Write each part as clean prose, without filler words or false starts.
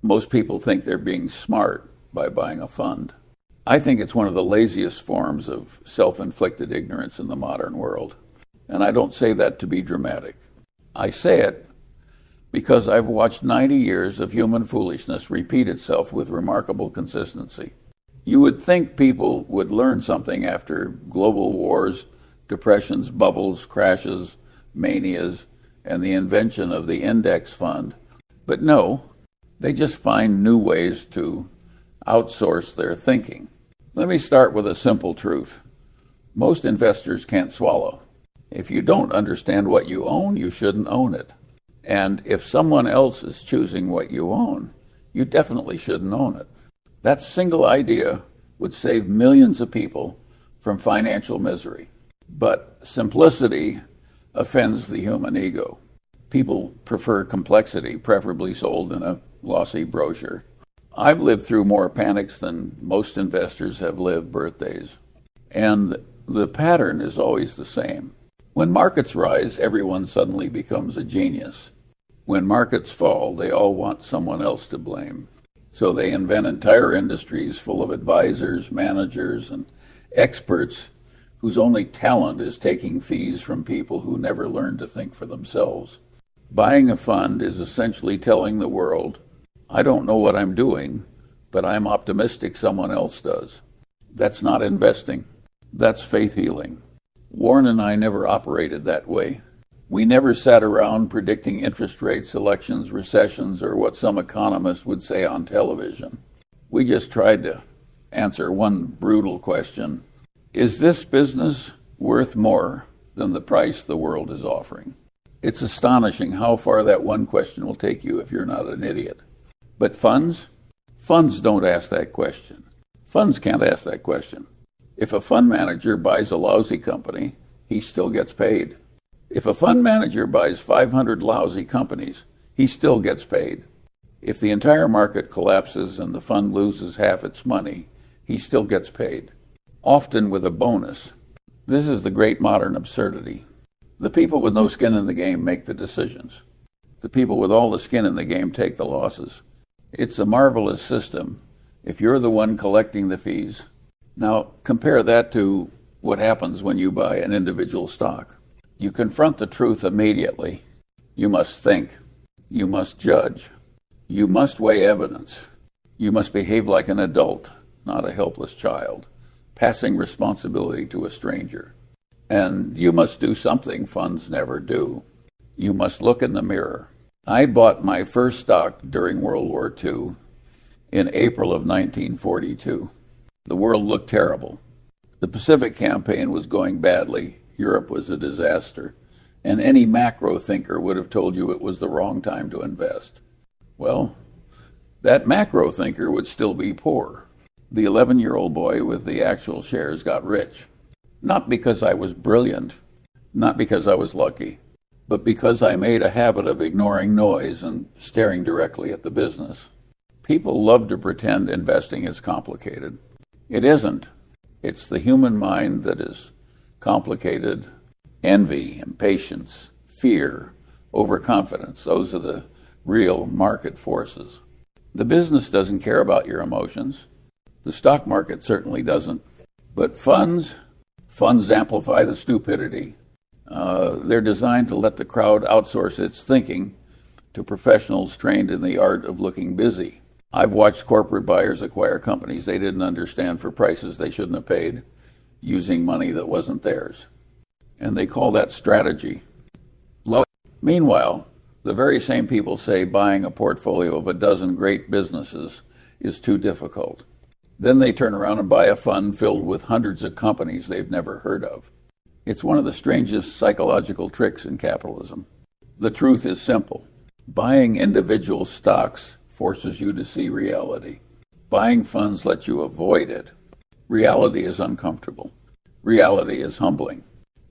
Most people think they're being smart by buying a fund. I think it's one of the laziest forms of self-inflicted ignorance in the modern world. And I don't say that to be dramatic. I say it because I've watched 90 years of human foolishness repeat itself with remarkable consistency. You would think people would learn something after global wars, depressions, bubbles, crashes, manias, and the invention of the index fund. But no, they just find new ways to outsource their thinking. Let me start with a simple truth. Most investors can't swallow. If you don't understand what you own, you shouldn't own it. And if someone else is choosing what you own, you definitely shouldn't own it. That single idea would save millions of people from financial misery. But simplicity offends the human ego. People prefer complexity, preferably sold in a glossy brochure. I've lived through more panics than most investors have lived birthdays. And the pattern is always the same. When markets rise, everyone suddenly becomes a genius. When markets fall, they all want someone else to blame. So they invent entire industries full of advisors, managers, and experts whose only talent is taking fees from people who never learned to think for themselves. Buying a fund is essentially telling the world, I don't know what I'm doing, but I'm optimistic someone else does. That's not investing. That's faith healing. Warren and I never operated that way. We never sat around predicting interest rates, elections, recessions, or what some economist would say on television. We just tried to answer one brutal question. Is this business worth more than the price the world is offering? It's astonishing how far that one question will take you if you're not an idiot. But funds? Funds don't ask that question. Funds can't ask that question. If a fund manager buys a lousy company, he still gets paid. If a fund manager buys 500 lousy companies, he still gets paid. If the entire market collapses and the fund loses half its money, he still gets paid, often with a bonus. This is the great modern absurdity. The people with no skin in the game make the decisions. The people with all the skin in the game take the losses. It's a marvelous system if you're the one collecting the fees. Now, compare that to what happens when you buy an individual stock. You confront the truth immediately. You must think. You must judge. You must weigh evidence. You must behave like an adult, not a helpless child, passing responsibility to a stranger. And you must do something funds never do. You must look in the mirror. I bought my first stock during World War II in April of 1942. The world looked terrible. The Pacific Campaign was going badly. Europe was a disaster. And any macro thinker would have told you it was the wrong time to invest. Well, that macro thinker would still be poor. The 11-year-old boy with the actual shares got rich. Not because I was brilliant, not because I was lucky, but because I made a habit of ignoring noise and staring directly at the business. People love to pretend investing is complicated. It isn't. It's the human mind that is complicated. Envy, impatience, fear, overconfidence, those are the real market forces. The business doesn't care about your emotions. The stock market certainly doesn't. But funds amplify the stupidity. They're designed to let the crowd outsource its thinking to professionals trained in the art of looking busy. I've watched corporate buyers acquire companies they didn't understand for prices they shouldn't have paid, using money that wasn't theirs. And they call that strategy. Meanwhile, the very same people say buying a portfolio of a dozen great businesses is too difficult. Then they turn around and buy a fund filled with hundreds of companies they've never heard of. It's one of the strangest psychological tricks in capitalism. The truth is simple. Buying individual stocks forces you to see reality. Buying funds lets you avoid it. Reality is uncomfortable. Reality is humbling.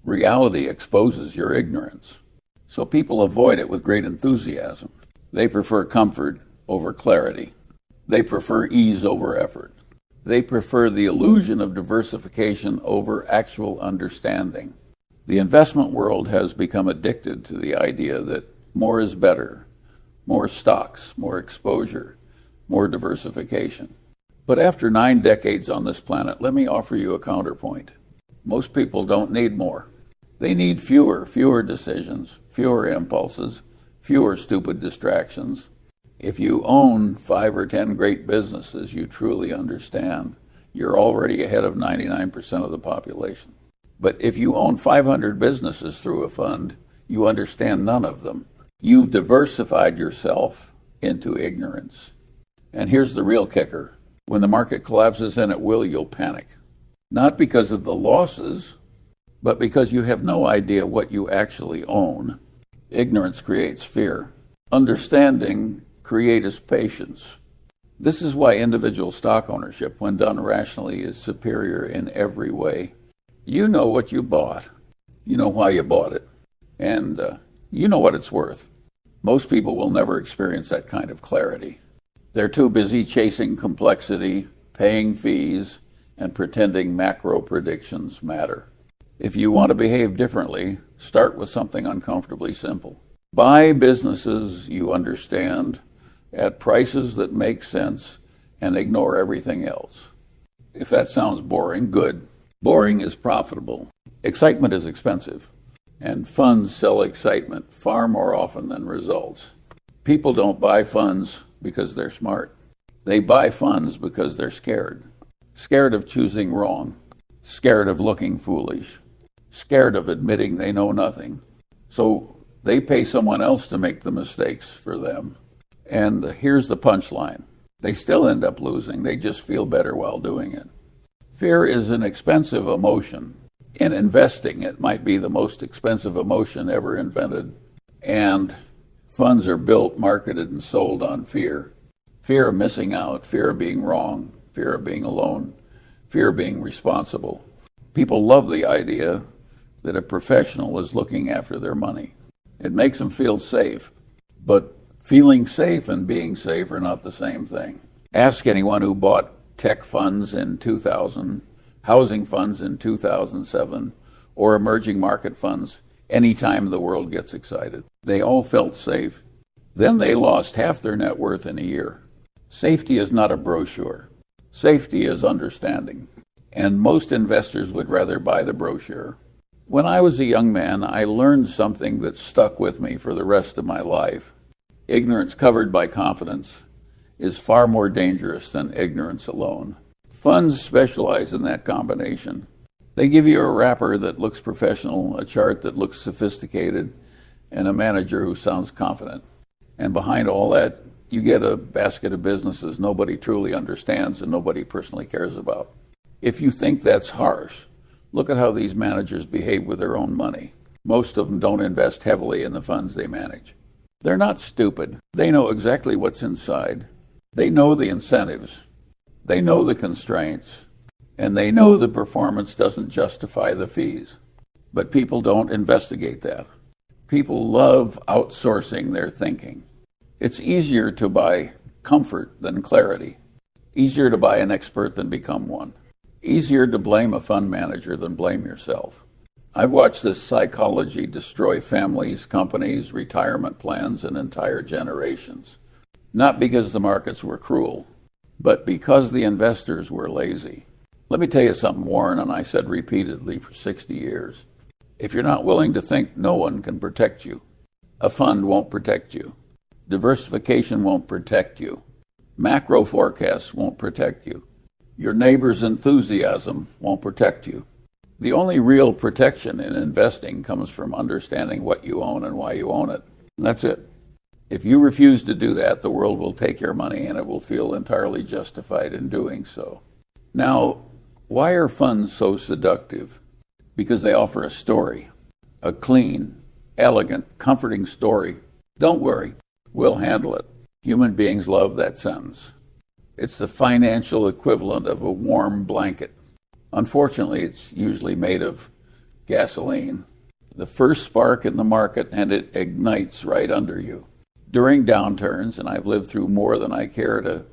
Reality exposes your ignorance. So people avoid it with great enthusiasm. They prefer comfort over clarity. They prefer ease over effort. They prefer the illusion of diversification over actual understanding. The investment world has become addicted to the idea that more is better, more stocks, more exposure, more diversification. But after 9 decades on this planet, let me offer you a counterpoint. Most people don't need more. They need fewer decisions, fewer impulses, fewer stupid distractions. If you own 5 or 10 great businesses you truly understand, you're already ahead of 99% of the population. But if you own 500 businesses through a fund, you understand none of them. You've diversified yourself into ignorance. And here's the real kicker. When the market collapses, and it will, you'll panic. Not because of the losses, but because you have no idea what you actually own. Ignorance creates fear. Understanding creates patience. This is why individual stock ownership, when done rationally, is superior in every way. You know what you bought. You know why you bought it. And you know what it's worth. Most people will never experience that kind of clarity. They're too busy chasing complexity, paying fees, and pretending macro predictions matter. If you want to behave differently, start with something uncomfortably simple. Buy businesses you understand at prices that make sense and ignore everything else. If that sounds boring, good. Boring is profitable. Excitement is expensive. And funds sell excitement far more often than results. People don't buy funds because they're smart. They buy funds because they're scared. Scared of choosing wrong. Scared of looking foolish. Scared of admitting they know nothing. So they pay someone else to make the mistakes for them. And here's the punchline. They still end up losing. They just feel better while doing it. Fear is an expensive emotion. In investing, it might be the most expensive emotion ever invented. And funds are built, marketed, and sold on fear. Fear of missing out, fear of being wrong, fear of being alone, fear of being responsible. People love the idea that a professional is looking after their money. It makes them feel safe. But feeling safe and being safe are not the same thing. Ask anyone who bought tech funds in 2000, housing funds in 2007, or emerging market funds anytime the world gets excited. They all felt safe. Then they lost half their net worth in a year. Safety is not a brochure. Safety is understanding. And most investors would rather buy the brochure. When I was a young man, I learned something that stuck with me for the rest of my life. Ignorance covered by confidence is far more dangerous than ignorance alone. Funds specialize in that combination. They give you a wrapper that looks professional, a chart that looks sophisticated, and a manager who sounds confident. And behind all that, you get a basket of businesses nobody truly understands and nobody personally cares about. If you think that's harsh, look at how these managers behave with their own money. Most of them don't invest heavily in the funds they manage. They're not stupid. They know exactly what's inside. They know the incentives. They know the constraints. And they know the performance doesn't justify the fees. But people don't investigate that. People love outsourcing their thinking. It's easier to buy comfort than clarity. Easier to buy an expert than become one. Easier to blame a fund manager than blame yourself. I've watched this psychology destroy families, companies, retirement plans, and entire generations. Not because the markets were cruel, but because the investors were lazy. Let me tell you something Warren and I said repeatedly for 60 years. If you're not willing to think, no one can protect you. A fund won't protect you. Diversification won't protect you. Macro forecasts won't protect you. Your neighbor's enthusiasm won't protect you. The only real protection in investing comes from understanding what you own and why you own it. And that's it. If you refuse to do that, the world will take your money and it will feel entirely justified in doing so. Now, why are funds so seductive? Because they offer a story, a clean, elegant, comforting story. Don't worry, we'll handle it. Human beings love that sentence. It's the financial equivalent of a warm blanket. Unfortunately, it's usually made of gasoline. The first spark in the market and it ignites right under you. During downturns, and I've lived through more than I care to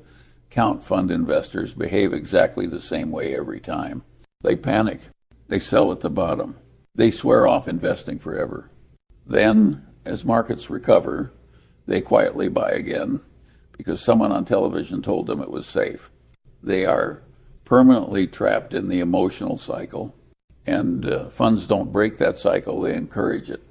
count, fund investors behave exactly the same way every time. They panic. They sell at the bottom. They swear off investing forever. Then, as markets recover, they quietly buy again, because someone on television told them it was safe. They are permanently trapped in the emotional cycle, and funds don't break that cycle, they encourage it.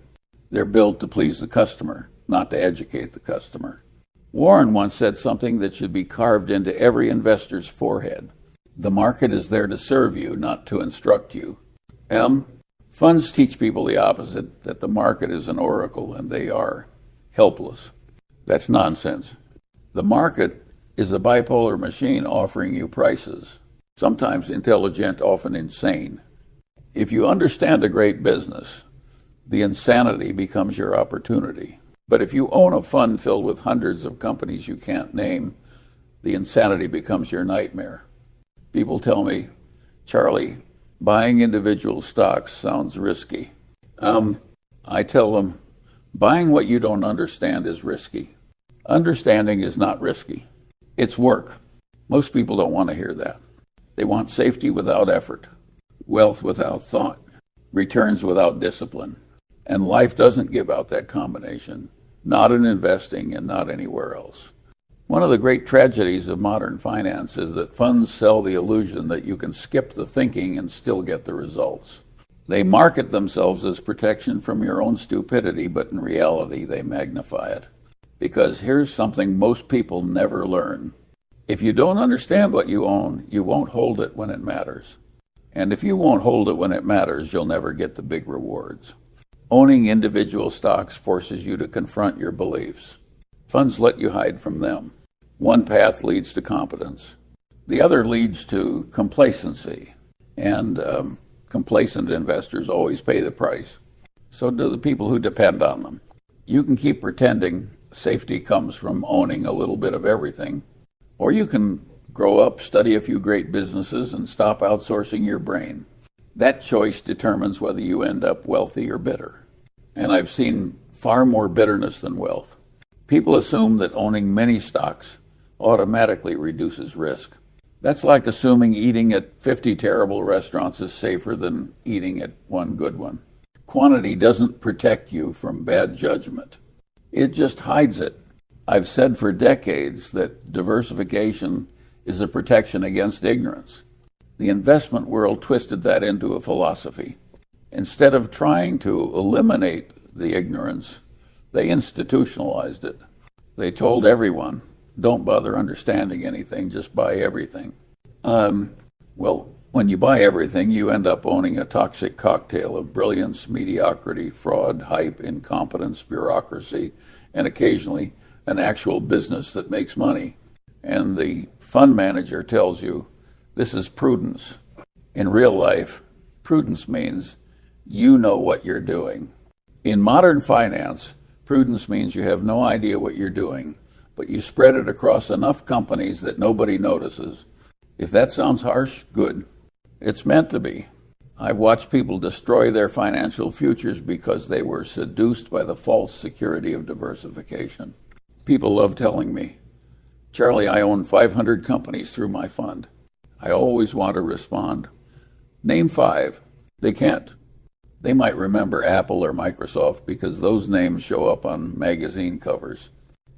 They're built to please the customer, not to educate the customer. Warren once said something that should be carved into every investor's forehead. The market is there to serve you, not to instruct you. Funds teach people the opposite, that the market is an oracle and they are helpless. That's nonsense. The market is a bipolar machine offering you prices, sometimes intelligent, often insane. If you understand a great business, the insanity becomes your opportunity. But if you own a fund filled with hundreds of companies you can't name, the insanity becomes your nightmare. People tell me, Charlie, buying individual stocks sounds risky. I tell them, buying what you don't understand is risky. Understanding is not risky. It's work. Most people don't want to hear that. They want safety without effort, wealth without thought, returns without discipline. And life doesn't give out that combination, not in investing and not anywhere else. One of the great tragedies of modern finance is that funds sell the illusion that you can skip the thinking and still get the results. They market themselves as protection from your own stupidity, but in reality they magnify it. Because here's something most people never learn. If you don't understand what you own, you won't hold it when it matters. And if you won't hold it when it matters, you'll never get the big rewards. Owning individual stocks forces you to confront your beliefs. Funds let you hide from them. One path leads to competence. The other leads to complacency. And complacent investors always pay the price. So do the people who depend on them. You can keep pretending safety comes from owning a little bit of everything. Or you can grow up, study a few great businesses, and stop outsourcing your brain. That choice determines whether you end up wealthy or bitter. And I've seen far more bitterness than wealth. People assume that owning many stocks automatically reduces risk. That's like assuming eating at 50 terrible restaurants is safer than eating at one good one. Quantity doesn't protect you from bad judgment. It just hides it. I've said for decades that diversification is a protection against ignorance. The investment world twisted that into a philosophy. Instead of trying to eliminate the ignorance, they institutionalized it. They told everyone, don't bother understanding anything, just buy everything. Well, when you buy everything, you end up owning a toxic cocktail of brilliance, mediocrity, fraud, hype, incompetence, bureaucracy, and occasionally an actual business that makes money. And the fund manager tells you, this is prudence. In real life, prudence means you know what you're doing. In modern finance, prudence means you have no idea what you're doing, but you spread it across enough companies that nobody notices. If that sounds harsh, good. It's meant to be. I've watched people destroy their financial futures because they were seduced by the false security of diversification. People love telling me, Charlie, I own 500 companies through my fund. I always want to respond, name 5. They can't. They might remember Apple or Microsoft because those names show up on magazine covers.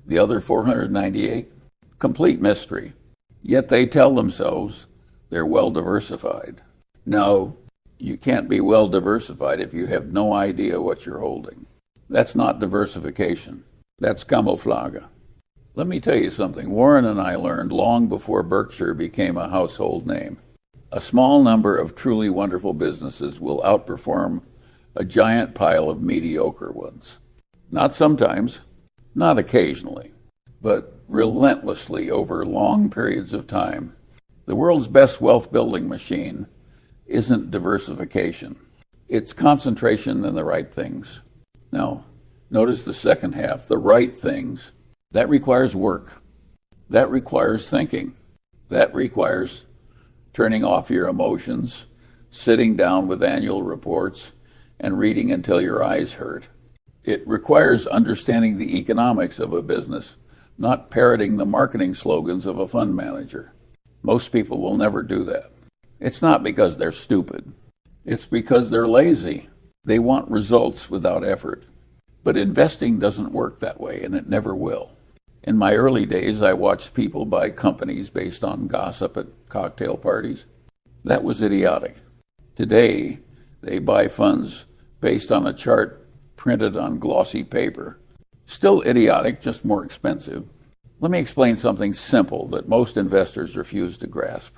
The other 498? Complete mystery. Yet they tell themselves they're well diversified. No, you can't be well diversified if you have no idea what you're holding. That's not diversification. That's camouflage. Let me tell you something Warren and I learned long before Berkshire became a household name. A small number of truly wonderful businesses will outperform a giant pile of mediocre ones. Not sometimes, not occasionally, but relentlessly over long periods of time. The world's best wealth-building machine isn't diversification. It's concentration in the right things. Now, notice the second half, the right things. That requires work. That requires thinking. That requires turning off your emotions, sitting down with annual reports, and reading until your eyes hurt. It requires understanding the economics of a business, not parroting the marketing slogans of a fund manager. Most people will never do that. It's not because they're stupid. It's because they're lazy. They want results without effort. But investing doesn't work that way, and it never will. In my early days, I watched people buy companies based on gossip at cocktail parties. That was idiotic. Today, they buy funds based on a chart printed on glossy paper. Still idiotic, just more expensive. Let me explain something simple that most investors refuse to grasp.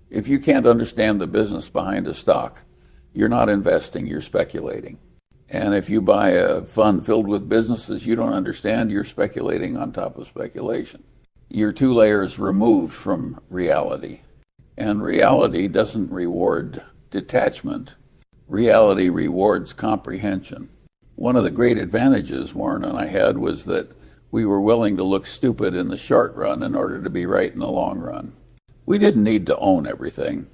If you can't understand the business behind a stock, you're not investing, you're speculating. And if you buy a fund filled with businesses you don't understand, you're speculating on top of speculation. You're 2 layers removed from reality. And reality doesn't reward detachment. Reality rewards comprehension. One of the great advantages Warren and I had was that we were willing to look stupid in the short run in order to be right in the long run. We didn't need to own everything.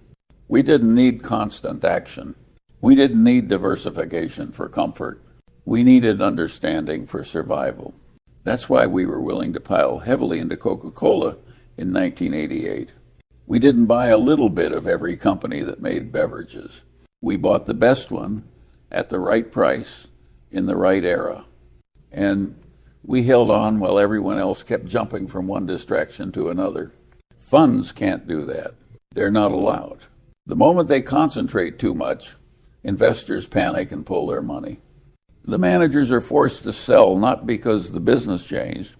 We didn't need constant action. We didn't need diversification for comfort. We needed understanding for survival. That's why we were willing to pile heavily into Coca-Cola in 1988. We didn't buy a little bit of every company that made beverages. We bought the best one at the right price in the right era. And we held on while everyone else kept jumping from one distraction to another. Funds can't do that. They're not allowed. The moment they concentrate too much, investors panic and pull their money. The managers are forced to sell not because the business changed,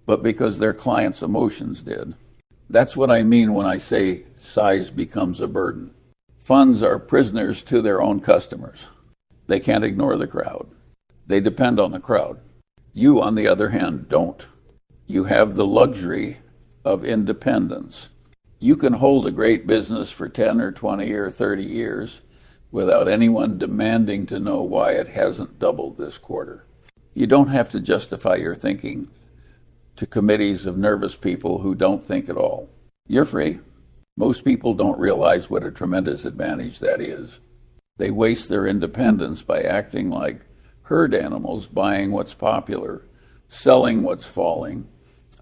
but because their clients' emotions did. That's what I mean when I say size becomes a burden. Funds are prisoners to their own customers. They can't ignore the crowd. They depend on the crowd. You, on the other hand, don't. You have the luxury of independence. You can hold a great business for 10 or 20 or 30 years without anyone demanding to know why it hasn't doubled this quarter. You don't have to justify your thinking to committees of nervous people who don't think at all. You're free. Most people don't realize what a tremendous advantage that is. They waste their independence by acting like herd animals, buying what's popular, selling what's falling,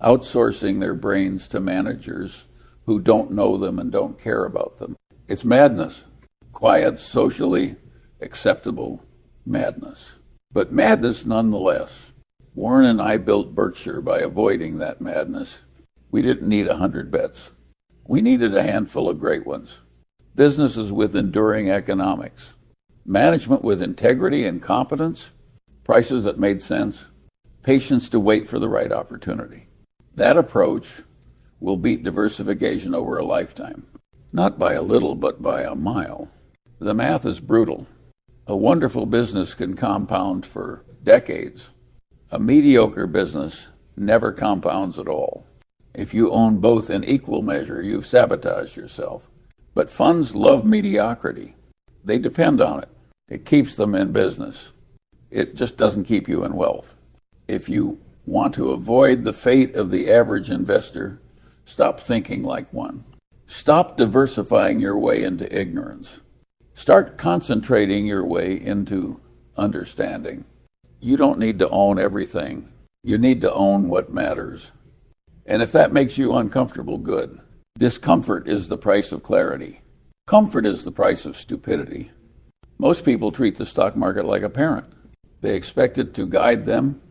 outsourcing their brains to managers who don't know them and don't care about them. It's madness. Quiet, socially acceptable madness. But madness nonetheless. Warren and I built Berkshire by avoiding that madness. We didn't need 100 bets. We needed a handful of great ones. Businesses with enduring economics. Management with integrity and competence. Prices that made sense. Patience to wait for the right opportunity. That approach will beat diversification over a lifetime. Not by a little, but by a mile. The math is brutal. A wonderful business can compound for decades. A mediocre business never compounds at all. If you own both in equal measure, you've sabotaged yourself. But funds love mediocrity. They depend on it. It keeps them in business. It just doesn't keep you in wealth. If you want to avoid the fate of the average investor, stop thinking like one. Stop diversifying your way into ignorance. Start concentrating your way into understanding. You don't need to own everything. You need to own what matters. And if that makes you uncomfortable, good. Discomfort is the price of clarity. Comfort is the price of stupidity. Most people treat the stock market like a parent. They expect it to guide them,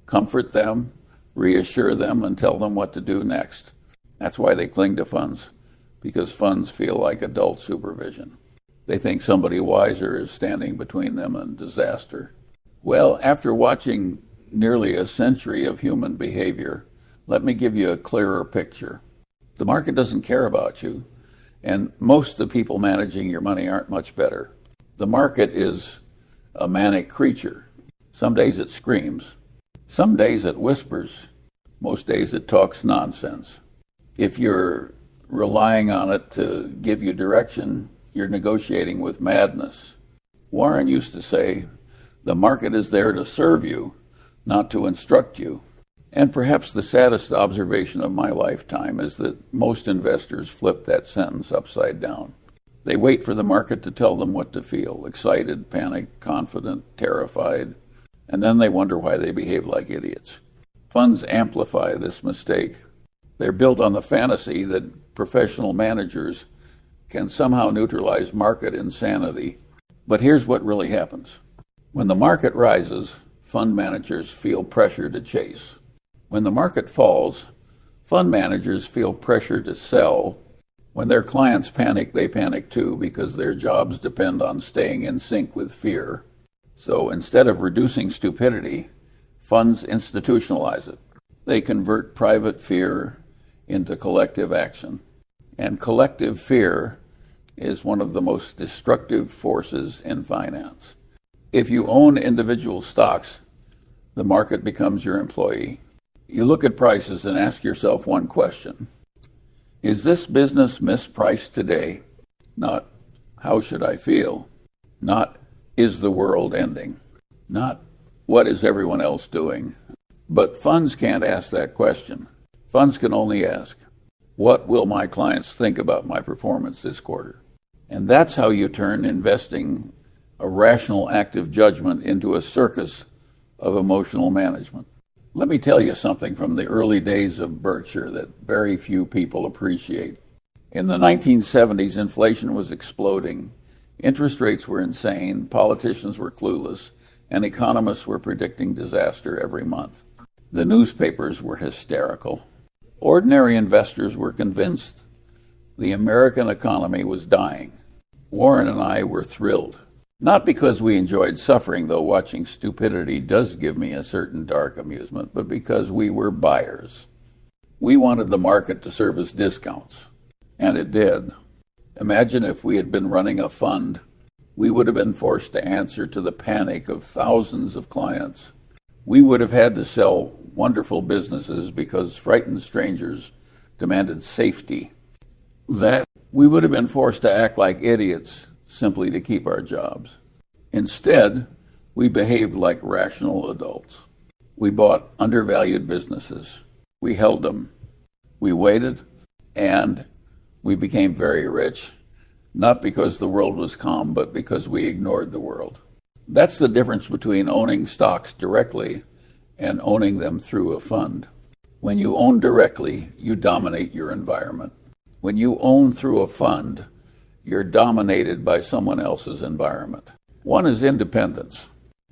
comfort them, reassure them, and tell them what to do next. That's why they cling to funds, because funds feel like adult supervision. They think somebody wiser is standing between them and disaster. Well, after watching nearly a century of human behavior, let me give you a clearer picture. The market doesn't care about you, and most of the people managing your money aren't much better. The market is a manic creature. Some days it screams. Some days it whispers. Most days it talks nonsense. If you're relying on it to give you direction, you're negotiating with madness. Warren used to say, the market is there to serve you, not to instruct you. And perhaps the saddest observation of my lifetime is that most investors flip that sentence upside down. They wait for the market to tell them what to feel, excited, panicked, confident, terrified, and then they wonder why they behave like idiots. Funds amplify this mistake. They're built on the fantasy that professional managers can somehow neutralize market insanity. But here's what really happens. When the market rises, fund managers feel pressure to chase. When the market falls, fund managers feel pressure to sell. When their clients panic, they panic too because their jobs depend on staying in sync with fear. So instead of reducing stupidity, funds institutionalize it. They convert private fear into collective action. And collective fear is one of the most destructive forces in finance. If you own individual stocks, the market becomes your employee. You look at prices and ask yourself one question. Is this business mispriced today? Not, how should I feel? Not, is the world ending? Not, what is everyone else doing? But funds can't ask that question. Funds can only ask, what will my clients think about my performance this quarter? And that's how you turn investing a rational active judgment into a circus of emotional management. Let me tell you something from the early days of Berkshire that very few people appreciate. In the 1970s, inflation was exploding. Interest rates were insane, politicians were clueless, and economists were predicting disaster every month. The newspapers were hysterical. Ordinary investors were convinced the American economy was dying. Warren and I were thrilled. Not because we enjoyed suffering, though watching stupidity does give me a certain dark amusement, but because we were buyers. We wanted the market to serve as discounts, and it did. Imagine if we had been running a fund. We would have been forced to answer to the panic of thousands of clients. We would have had to sell wonderful businesses because frightened strangers demanded safety. That we would have been forced to act like idiots simply to keep our jobs. Instead, we behaved like rational adults. We bought undervalued businesses. We held them. We waited, and we became very rich, not because the world was calm, but because we ignored the world. That's the difference between owning stocks directly and owning them through a fund. When you own directly, you dominate your environment. When you own through a fund, you're dominated by someone else's environment. One is independence.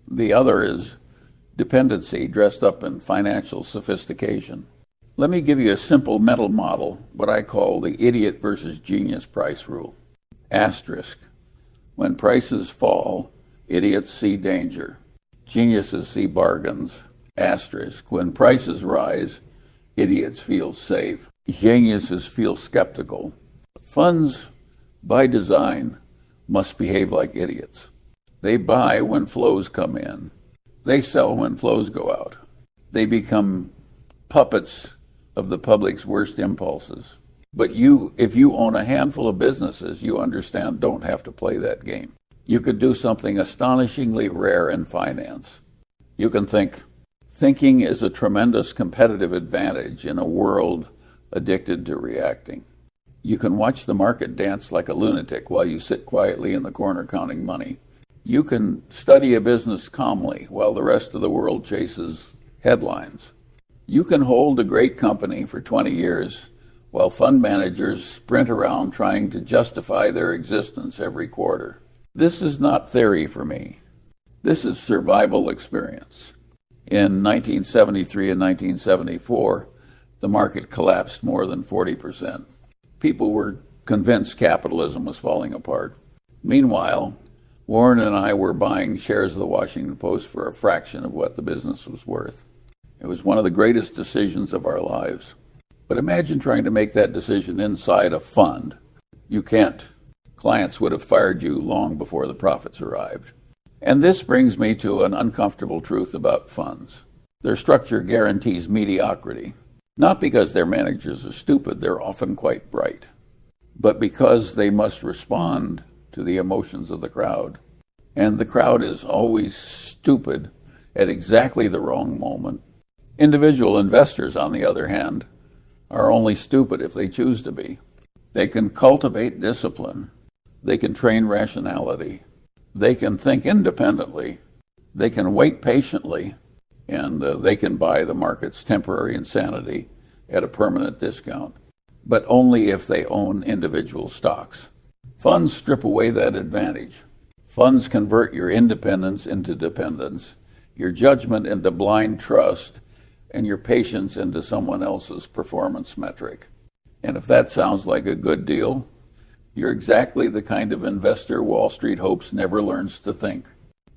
The other is dependency dressed up in financial sophistication. Let me give you a simple mental model, what I call the idiot versus genius price rule. Asterisk. When prices fall, idiots see danger. Geniuses see bargains. Asterisk. When prices rise, idiots feel safe. Geniuses feel skeptical. Funds, by design, must behave like idiots. They buy when flows come in. They sell when flows go out. They become puppets of the public's worst impulses. But if you own a handful of businesses, you understand don't have to play that game. You could do something astonishingly rare in finance. You can think. Thinking is a tremendous competitive advantage in a world addicted to reacting. You can watch the market dance like a lunatic while you sit quietly in the corner counting money. You can study a business calmly while the rest of the world chases headlines. You can hold a great company for 20 years while fund managers sprint around trying to justify their existence every quarter. This is not theory for me. This is survival experience. In 1973 and 1974, the market collapsed more than 40%. People were convinced capitalism was falling apart. Meanwhile, Warren and I were buying shares of the Washington Post for a fraction of what the business was worth. It was one of the greatest decisions of our lives. But imagine trying to make that decision inside a fund. You can't. Clients would have fired you long before the profits arrived. And this brings me to an uncomfortable truth about funds. Their structure guarantees mediocrity. Not because their managers are stupid, they're often quite bright, but because they must respond to the emotions of the crowd. And the crowd is always stupid at exactly the wrong moment. Individual investors, on the other hand, are only stupid if they choose to be. They can cultivate discipline. They can train rationality. They can think independently. They can wait patiently. And they can buy the market's temporary insanity at a permanent discount, but only if they own individual stocks. Funds strip away that advantage. Funds convert your independence into dependence, your judgment into blind trust, and your patience into someone else's performance metric. And if that sounds like a good deal, you're exactly the kind of investor Wall Street hopes never learns to think.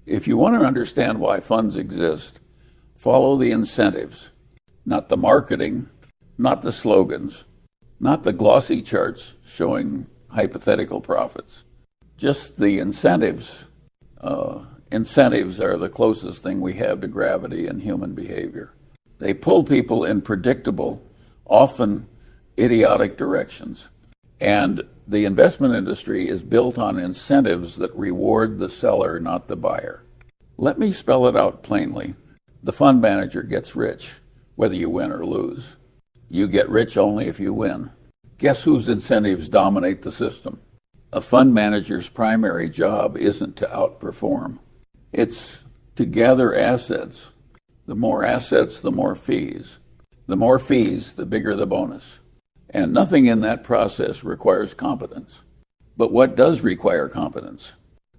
If you want to understand why funds exist, follow the incentives, not the marketing, not the slogans, not the glossy charts showing hypothetical profits, just the incentives. Incentives are the closest thing we have to gravity in human behavior. They pull people in predictable, often idiotic directions. And the investment industry is built on incentives that reward the seller, not the buyer. Let me spell it out plainly. The fund manager gets rich, whether you win or lose. You get rich only if you win. Guess whose incentives dominate the system? A fund manager's primary job isn't to outperform. It's to gather assets. The more assets, the more fees. The more fees, the bigger the bonus. And nothing in that process requires competence. But what does require competence?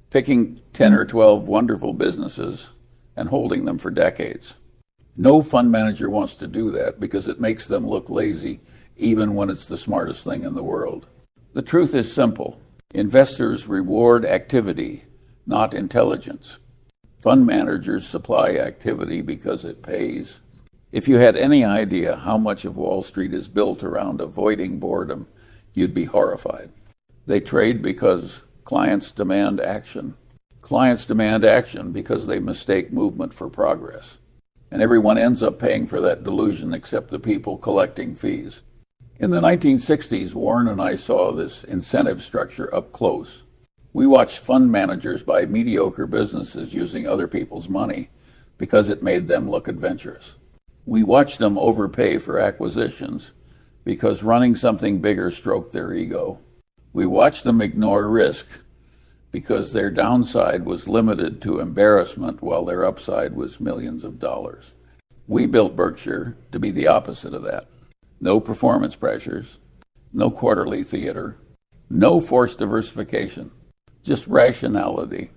Picking 10 or 12 wonderful businesses and holding them for decades. No fund manager wants to do that because it makes them look lazy, even when it's the smartest thing in the world. The truth is simple. Investors reward activity, not intelligence. Fund managers supply activity because it pays. If you had any idea how much of Wall Street is built around avoiding boredom, you'd be horrified. They trade because clients demand action. Clients demand action because they mistake movement for progress. And everyone ends up paying for that delusion except the people collecting fees. In the 1960s, Warren and I saw this incentive structure up close. We watched fund managers buy mediocre businesses using other people's money because it made them look adventurous. We watched them overpay for acquisitions because running something bigger stroked their ego. We watched them ignore risk because their downside was limited to embarrassment while their upside was millions of dollars. We built Berkshire to be the opposite of that. No performance pressures, no quarterly theater, no forced diversification, just rationality.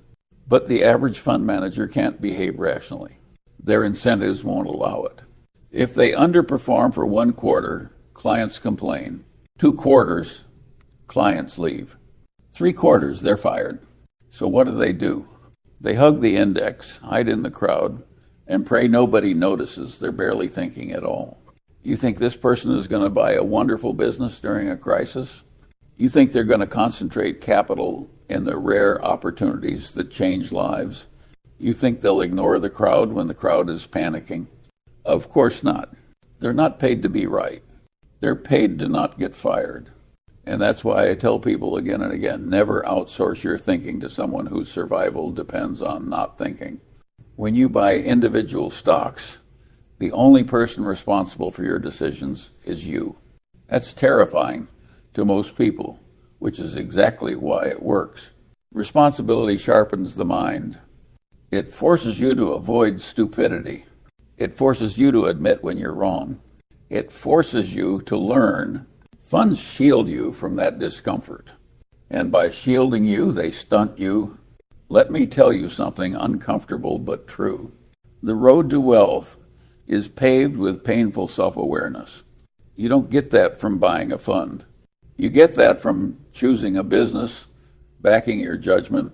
But the average fund manager can't behave rationally. Their incentives won't allow it. If they underperform for 1 quarter, clients complain. 2 quarters, clients leave. 3 quarters, they're fired. So what do? They hug the index, hide in the crowd, and pray nobody notices they're barely thinking at all. You think this person is going to buy a wonderful business during a crisis? You think they're going to concentrate capital in the rare opportunities that change lives? You think they'll ignore the crowd when the crowd is panicking? Of course not. They're not paid to be right. They're paid to not get fired. And that's why I tell people again and again, never outsource your thinking to someone whose survival depends on not thinking. When you buy individual stocks, the only person responsible for your decisions is you. That's terrifying to most people, which is exactly why it works. Responsibility sharpens the mind. It forces you to avoid stupidity. It forces you to admit when you're wrong. It forces you to learn. Funds shield you from that discomfort. And by shielding you, they stunt you. Let me tell you something uncomfortable but true. The road to wealth is paved with painful self-awareness. You don't get that from buying a fund. You get that from choosing a business, backing your judgment,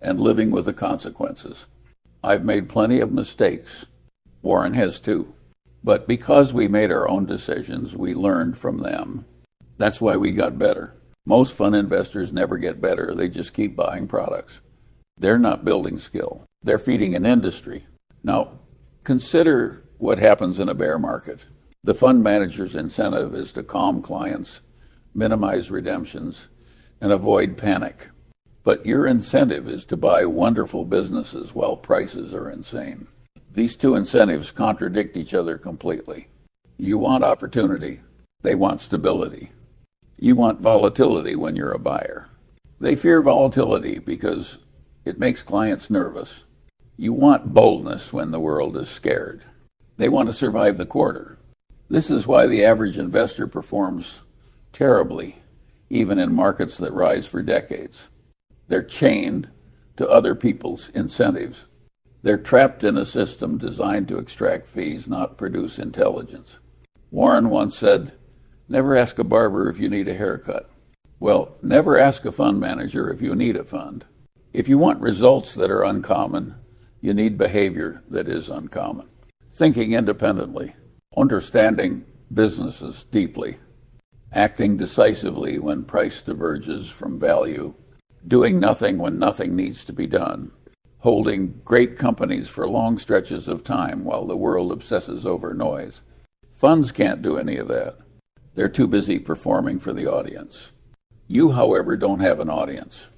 and living with the consequences. I've made plenty of mistakes. Warren has too. But because we made our own decisions, we learned from them. That's why we got better. Most fund investors never get better. They just keep buying products. They're not building skill. They're feeding an industry. Now, consider what happens in a bear market. The fund manager's incentive is to calm clients, minimize redemptions, and avoid panic. But your incentive is to buy wonderful businesses while prices are insane. These two incentives contradict each other completely. You want opportunity. They want stability. You want volatility when you're a buyer. They fear volatility because it makes clients nervous. You want boldness when the world is scared. They want to survive the quarter. This is why the average investor performs terribly, even in markets that rise for decades. They're chained to other people's incentives. They're trapped in a system designed to extract fees, not produce intelligence. Warren once said, "Never ask a barber if you need a haircut." Well, never ask a fund manager if you need a fund. If you want results that are uncommon, you need behavior that is uncommon. Thinking independently, understanding businesses deeply, acting decisively when price diverges from value, doing nothing when nothing needs to be done, holding great companies for long stretches of time while the world obsesses over noise. Funds can't do any of that. They're too busy performing for the audience. You, however, don't have an audience.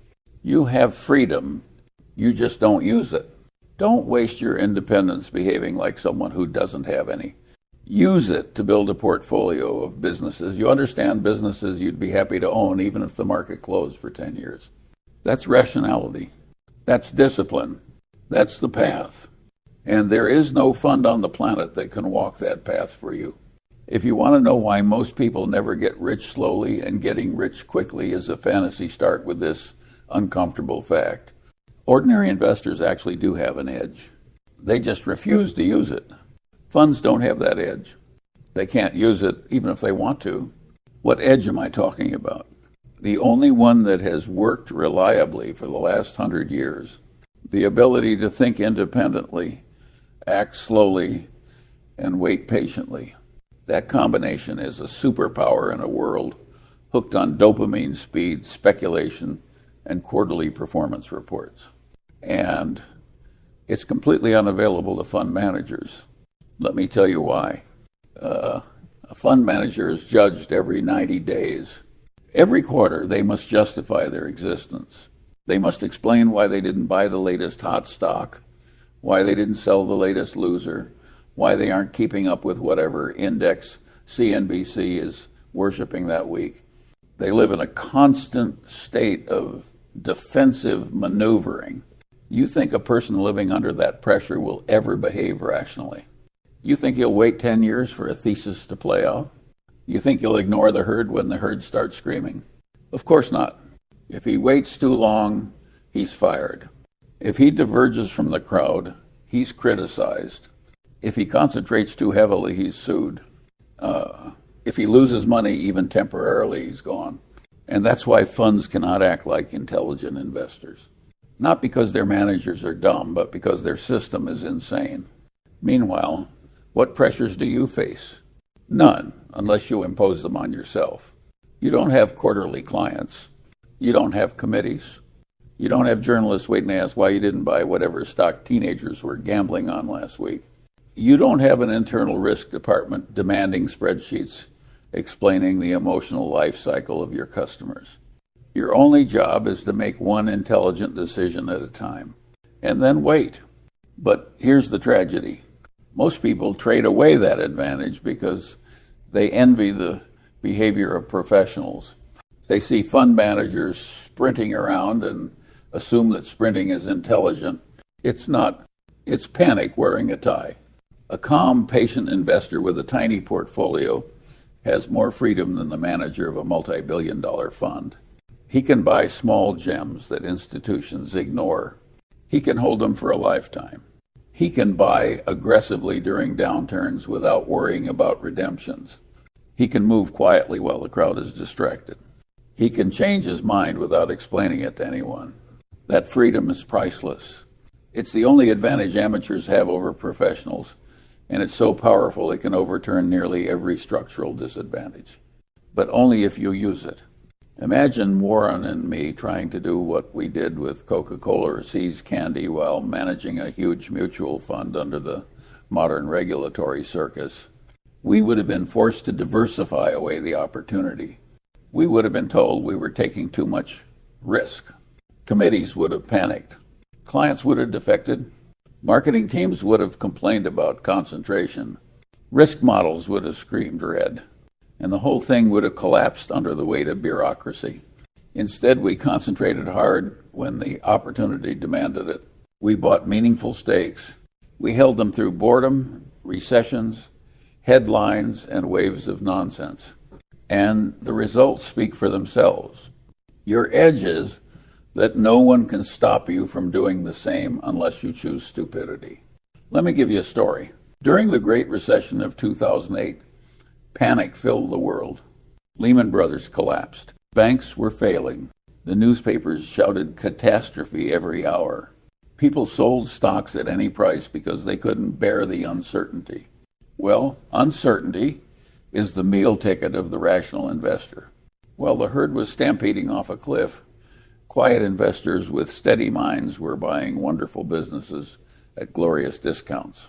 You have freedom. You just don't use it. Don't waste your independence behaving like someone who doesn't have any. Use it to build a portfolio of businesses. You understand businesses you'd be happy to own even if the market closed for 10 years. That's rationality. That's discipline. That's the path. And there is no fund on the planet that can walk that path for you. If you want to know why most people never get rich slowly and getting rich quickly is a fantasy, start with this uncomfortable fact. Ordinary investors actually do have an edge. They just refuse to use it. Funds don't have that edge. They can't use it even if they want to. What edge am I talking about? The only one that has worked reliably for the last 100 years. The ability to think independently, act slowly, and wait patiently. That combination is a superpower in a world hooked on dopamine speed, speculation, and quarterly performance reports. And it's completely unavailable to fund managers. Let me tell you why. A fund manager is judged every 90 days. Every quarter, they must justify their existence. They must explain why they didn't buy the latest hot stock, why they didn't sell the latest loser, why they aren't keeping up with whatever index CNBC is worshiping that week. They live in a constant state of defensive maneuvering. You think a person living under that pressure will ever behave rationally? You think he'll wait 10 years for a thesis to play out? You think he'll ignore the herd when the herd starts screaming? Of course not. If he waits too long, he's fired. If he diverges from the crowd, he's criticized. If he concentrates too heavily, he's sued. If he loses money, even temporarily, he's gone. And that's why funds cannot act like intelligent investors. Not because their managers are dumb, but because their system is insane. Meanwhile, what pressures do you face? None, unless you impose them on yourself. You don't have quarterly clients. You don't have committees. You don't have journalists waiting to ask why you didn't buy whatever stock teenagers were gambling on last week. You don't have an internal risk department demanding spreadsheets explaining the emotional life cycle of your customers. Your only job is to make one intelligent decision at a time, and then wait. But here's the tragedy. Most people trade away that advantage because they envy the behavior of professionals. They see fund managers sprinting around and assume that sprinting is intelligent. It's not. It's panic wearing a tie. A calm, patient investor with a tiny portfolio has more freedom than the manager of a multi-billion-dollar fund. He can buy small gems that institutions ignore. He can hold them for a lifetime. He can buy aggressively during downturns without worrying about redemptions. He can move quietly while the crowd is distracted. He can change his mind without explaining it to anyone. That freedom is priceless. It's the only advantage amateurs have over professionals, and it's so powerful it can overturn nearly every structural disadvantage. But only if you use it. Imagine Warren and me trying to do what we did with Coca-Cola or See's Candy while managing a huge mutual fund under the modern regulatory circus. We would have been forced to diversify away the opportunity. We would have been told we were taking too much risk. Committees would have panicked. Clients would have defected. Marketing teams would have complained about concentration. Risk models would have screamed red. And the whole thing would have collapsed under the weight of bureaucracy. Instead, we concentrated hard when the opportunity demanded it. We bought meaningful stakes. We held them through boredom, recessions, headlines, and waves of nonsense. And the results speak for themselves. Your edge is that no one can stop you from doing the same unless you choose stupidity. Let me give you a story. During the Great Recession of 2008, panic filled the world. Lehman Brothers collapsed. Banks were failing. The newspapers shouted catastrophe every hour. People sold stocks at any price because they couldn't bear the uncertainty. Well, uncertainty is the meal ticket of the rational investor. While the herd was stampeding off a cliff, quiet investors with steady minds were buying wonderful businesses at glorious discounts.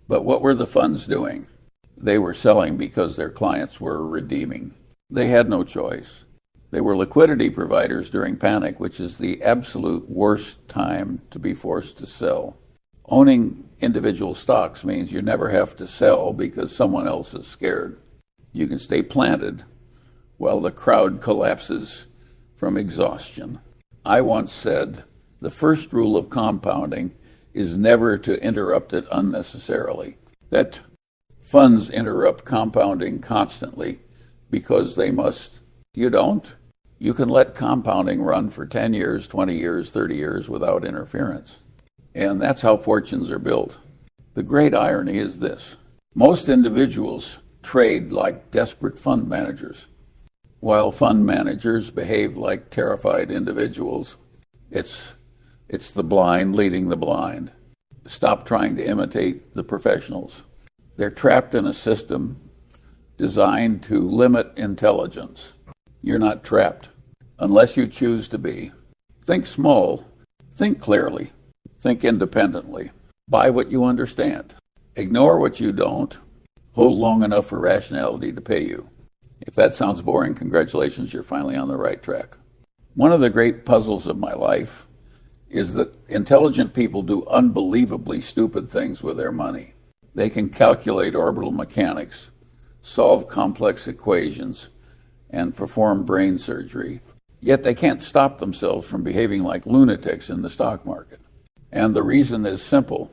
But what were the funds doing? They were selling because their clients were redeeming. They had no choice. They were liquidity providers during panic, which is the absolute worst time to be forced to sell. Owning individual stocks means you never have to sell because someone else is scared. You can stay planted while the crowd collapses from exhaustion. I once said, the first rule of compounding is never to interrupt it unnecessarily. That funds interrupt compounding constantly because they must. You don't. You can let compounding run for 10 years, 20 years, 30 years without interference. And that's how fortunes are built. The great irony is this. Most individuals trade like desperate fund managers, while fund managers behave like terrified individuals. It's the blind leading the blind. Stop trying to imitate the professionals. They're trapped in a system designed to limit intelligence. You're not trapped unless you choose to be. Think small, think clearly, think independently. Buy what you understand. Ignore what you don't. Hold long enough for rationality to pay you. If that sounds boring, congratulations, you're finally on the right track. One of the great puzzles of my life is that intelligent people do unbelievably stupid things with their money. They can calculate orbital mechanics, solve complex equations, and perform brain surgery. Yet they can't stop themselves from behaving like lunatics in the stock market. And the reason is simple.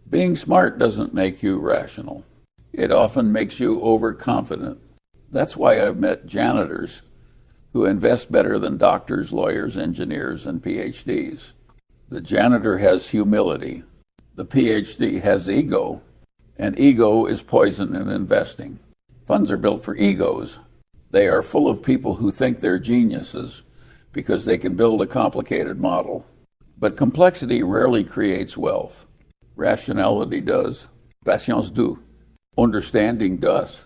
Being smart doesn't make you rational. It often makes you overconfident. That's why I've met janitors who invest better than doctors, lawyers, engineers, and PhDs. The janitor has humility. The PhD has ego. And ego is poison in investing. Funds are built for egos. They are full of people who think they're geniuses because they can build a complicated model. But complexity rarely creates wealth. Rationality does. Patience does. Understanding does.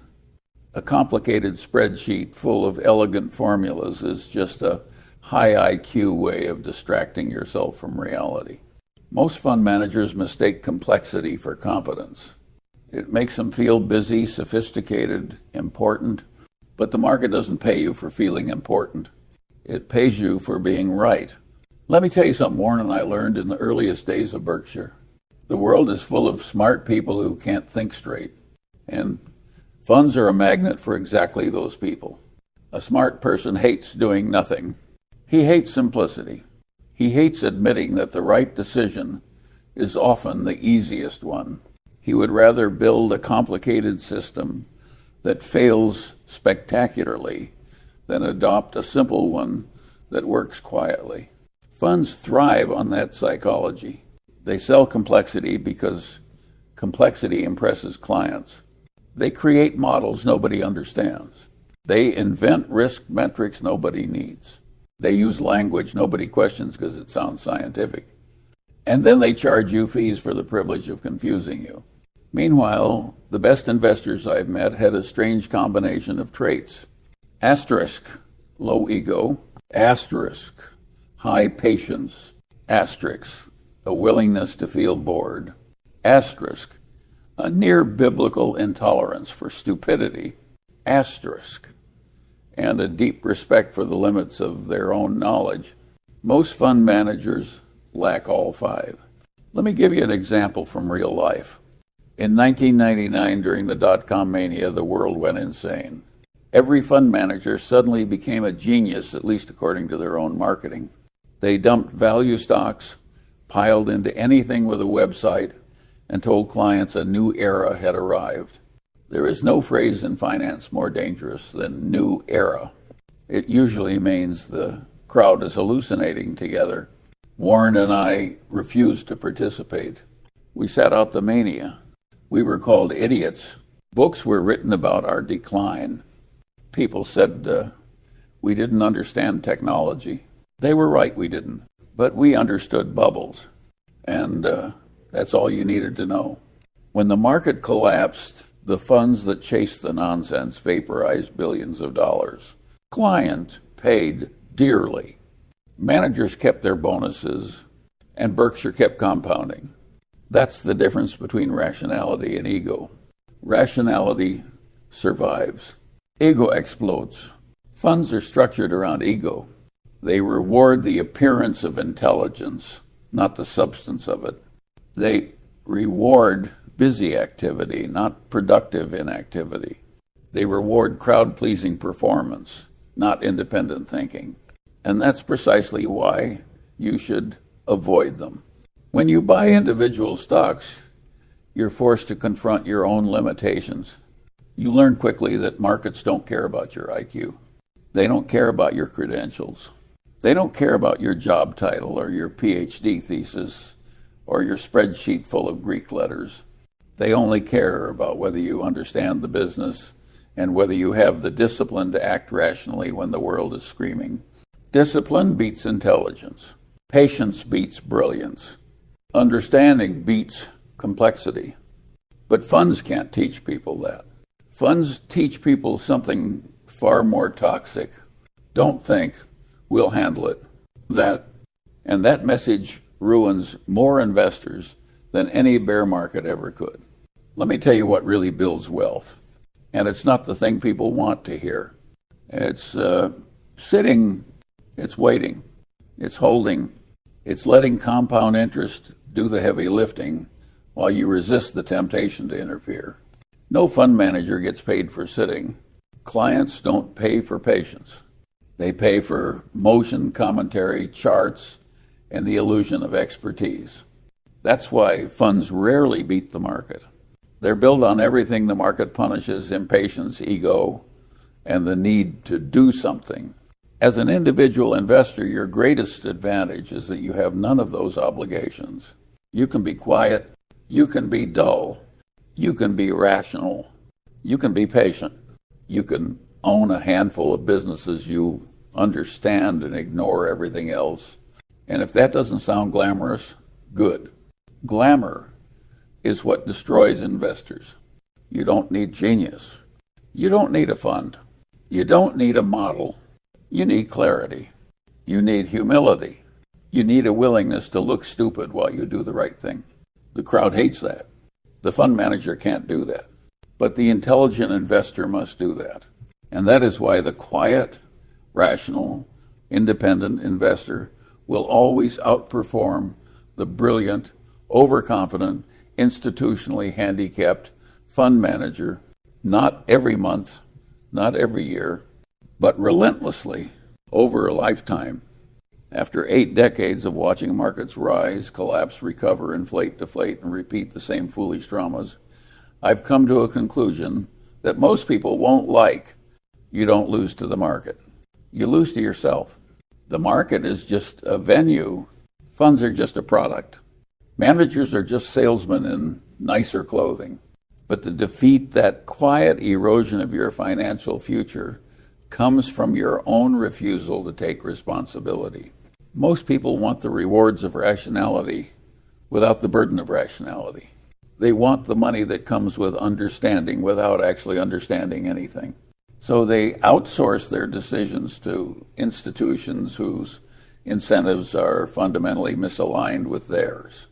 A complicated spreadsheet full of elegant formulas is just a high IQ way of distracting yourself from reality. Most fund managers mistake complexity for competence. It makes them feel busy, sophisticated, important, but the market doesn't pay you for feeling important. It pays you for being right. Let me tell you something Warren and I learned in the earliest days of Berkshire. The world is full of smart people who can't think straight, and funds are a magnet for exactly those people. A smart person hates doing nothing. He hates simplicity. He hates admitting that the right decision is often the easiest one. He would rather build a complicated system that fails spectacularly than adopt a simple one that works quietly. Funds thrive on that psychology. They sell complexity because complexity impresses clients. They create models nobody understands. They invent risk metrics nobody needs. They use language nobody questions because it sounds scientific. And then they charge you fees for the privilege of confusing you. Meanwhile, the best investors I've met had a strange combination of traits. Asterisk, low ego. Asterisk, high patience. Asterisk, a willingness to feel bored. Asterisk, a near-biblical intolerance for stupidity. Asterisk, and a deep respect for the limits of their own knowledge. Most fund managers lack all five. Let me give you an example from real life. In 1999, during the dot-com mania, the world went insane. Every fund manager suddenly became a genius, at least according to their own marketing. They dumped value stocks, piled into anything with a website, and told clients a new era had arrived. There is no phrase in finance more dangerous than new era. It usually means the crowd is hallucinating together. Warren and I refused to participate. We sat out the mania. We were called idiots. Books were written about our decline. People said we didn't understand technology. They were right, we didn't. But we understood bubbles. And that's all you needed to know. When the market collapsed, the funds that chased the nonsense vaporized billions of dollars. Clients paid dearly. Managers kept their bonuses, and Berkshire kept compounding. That's the difference between rationality and ego. Rationality survives. Ego explodes. Funds are structured around ego. They reward the appearance of intelligence, not the substance of it. They reward busy activity, not productive inactivity. They reward crowd-pleasing performance, not independent thinking. And that's precisely why you should avoid them. When you buy individual stocks, you're forced to confront your own limitations. You learn quickly that markets don't care about your IQ. They don't care about your credentials. They don't care about your job title or your PhD thesis or your spreadsheet full of Greek letters. They only care about whether you understand the business and whether you have the discipline to act rationally when the world is screaming. Discipline beats intelligence. Patience beats brilliance. Understanding beats complexity. But funds can't teach people that. Funds teach people something far more toxic. Don't think, we'll handle it. And that message ruins more investors than any bear market ever could. Let me tell you what really builds wealth. And it's not the thing people want to hear. It's sitting, it's waiting, it's holding, it's letting compound interest do the heavy lifting while you resist the temptation to interfere. No fund manager gets paid for sitting. Clients don't pay for patience. They pay for motion, commentary, charts, and the illusion of expertise. That's why funds rarely beat the market. They're built on everything the market punishes: impatience, ego, and the need to do something. As an individual investor, your greatest advantage is that you have none of those obligations. You can be quiet, you can be dull, you can be rational, you can be patient, you can own a handful of businesses you understand and ignore everything else. And if that doesn't sound glamorous, good. Glamour is what destroys investors. You don't need genius. You don't need a fund. You don't need a model. You need clarity. You need humility. You need a willingness to look stupid while you do the right thing. The crowd hates that. The fund manager can't do that. But the intelligent investor must do that. And that is why the quiet, rational, independent investor will always outperform the brilliant, overconfident, institutionally handicapped fund manager, not every month, not every year, but relentlessly over a lifetime. After 8 decades of watching markets rise, collapse, recover, inflate, deflate, and repeat the same foolish dramas, I've come to a conclusion that most people won't like. You don't lose to the market. You lose to yourself. The market is just a venue. Funds are just a product. Managers are just salesmen in nicer clothing. But to defeat that quiet erosion of your financial future comes from your own refusal to take responsibility. Most people want the rewards of rationality without the burden of rationality. They want the money that comes with understanding without actually understanding anything. So they outsource their decisions to institutions whose incentives are fundamentally misaligned with theirs.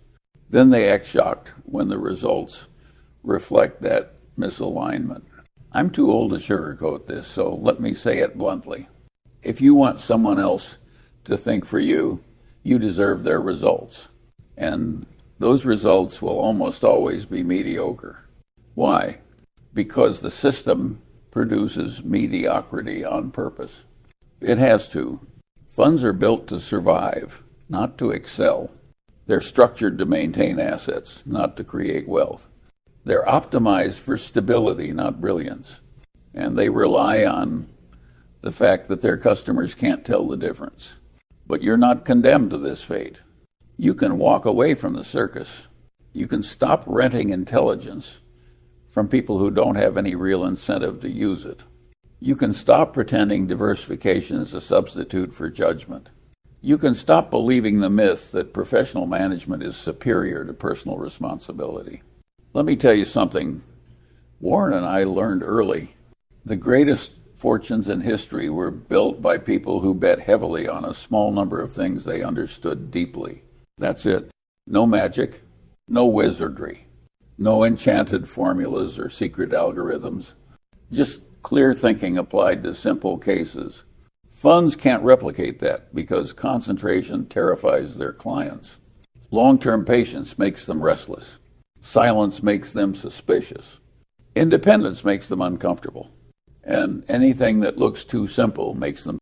Then they act shocked when the results reflect that misalignment. I'm too old to sugarcoat this, so let me say it bluntly. If you want someone else to think for you, you deserve their results. And those results will almost always be mediocre. Why? Because the system produces mediocrity on purpose. It has to. Funds are built to survive, not to excel. They're structured to maintain assets, not to create wealth. They're optimized for stability, not brilliance. And they rely on the fact that their customers can't tell the difference. But you're not condemned to this fate. You can walk away from the circus. You can stop renting intelligence from people who don't have any real incentive to use it. You can stop pretending diversification is a substitute for judgment. You can stop believing the myth that professional management is superior to personal responsibility. Let me tell you something Warren and I learned early. The greatest fortunes in history were built by people who bet heavily on a small number of things they understood deeply. That's it. No magic, no wizardry, no enchanted formulas or secret algorithms. Just clear thinking applied to simple cases. Funds can't replicate that because concentration terrifies their clients. Long-term patience makes them restless. Silence makes them suspicious. Independence makes them uncomfortable. And anything that looks too simple makes them